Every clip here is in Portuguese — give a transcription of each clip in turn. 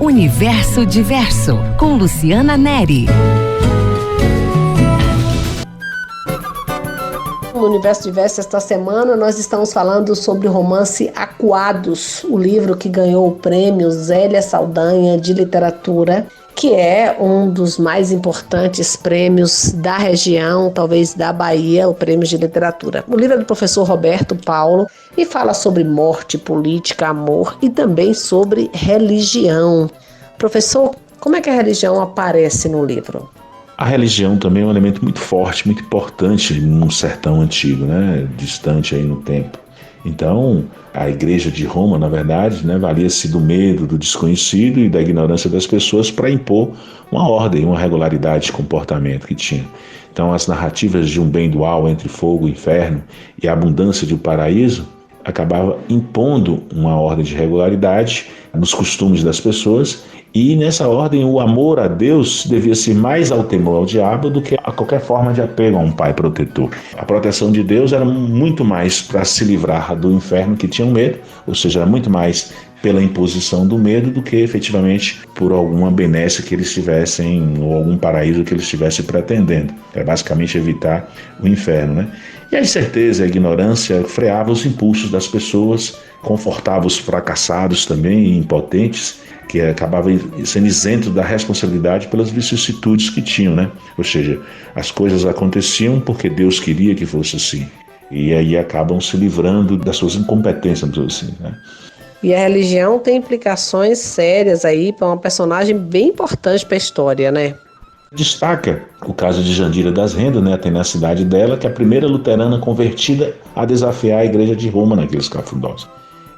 Universo Diverso, com Luciana Neri. No Universo Diverso, esta semana, nós estamos falando sobre o romance Acuados, o livro que ganhou o prêmio Zélia Saldanha de Literatura, que é um dos mais importantes prêmios da região, talvez da Bahia, o prêmio de literatura. O livro é do professor Roberto Paulo e fala sobre morte, política, amor e também sobre religião. Professor, como é que a religião aparece no livro? A religião também é um elemento muito forte, muito importante num sertão antigo, né? Distante aí no tempo. Então, a igreja de Roma, na verdade, né, valia-se do medo, do desconhecido e da ignorância das pessoas para impor uma ordem, uma regularidade de comportamento que tinha. Então, as narrativas de um bem dual entre fogo e inferno e a abundância de um paraíso acabava impondo uma ordem de regularidade nos costumes das pessoas, e nessa ordem o amor a Deus devia ser mais ao temor ao diabo do que a qualquer forma de apego a um pai protetor. A proteção de Deus era muito mais para se livrar do inferno que tinham medo, ou seja, era muito mais pela imposição do medo do que efetivamente por alguma benesse que eles tivessem ou algum paraíso que eles estivessem pretendendo. Era basicamente evitar o inferno, né? E a incerteza e a ignorância freavam os impulsos das pessoas, confortava os fracassados também e impotentes, que acabavam sendo isentos da responsabilidade pelas vicissitudes que tinham, né? Ou seja, as coisas aconteciam porque Deus queria que fosse assim. E aí acabam se livrando das suas incompetências, vamos dizer assim, né? E a religião tem implicações sérias aí para uma personagem bem importante para a história, né? Destaca o caso de Jandira das Rendas, né? Tem na cidade dela, que é a primeira luterana convertida a desafiar a igreja de Roma naqueles cafundós.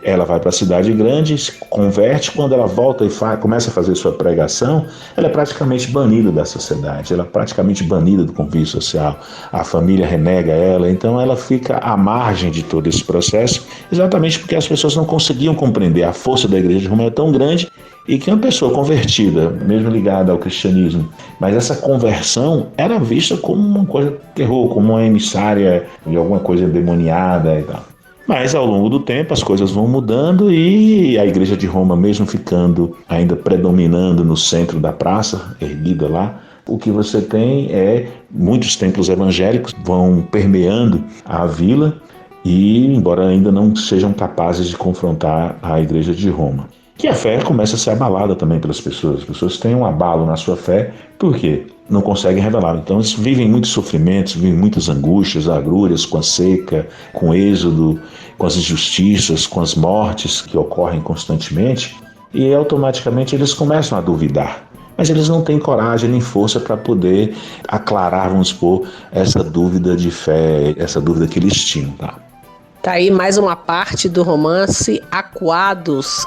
Ela vai para a cidade grande, se converte, quando ela volta e começa a fazer sua pregação, ela é praticamente banida da sociedade, ela é praticamente banida do convívio social, a família renega ela, então ela fica à margem de todo esse processo, exatamente porque as pessoas não conseguiam compreender a força da igreja de Roma é tão grande, e que uma pessoa convertida, mesmo ligada ao cristianismo, mas essa conversão era vista como uma coisa de terror, como uma emissária de alguma coisa endemoniada e tal. Mas ao longo do tempo as coisas vão mudando e a igreja de Roma, mesmo ficando ainda predominando no centro da praça, erguida lá, o que você tem é muitos templos evangélicos vão permeando a vila e, embora ainda não sejam capazes de confrontar a igreja de Roma. Que a fé começa a ser abalada também pelas pessoas. As pessoas têm um abalo na sua fé, por quê? Não conseguem revelar. Então eles vivem muitos sofrimentos, vivem muitas angústias, agrúrias com a seca, com o êxodo, com as injustiças, com as mortes que ocorrem constantemente, e automaticamente eles começam a duvidar. Mas eles não têm coragem nem força para poder aclarar, vamos supor, essa dúvida de fé, essa dúvida que eles tinham. Tá aí mais uma parte do romance Acuados.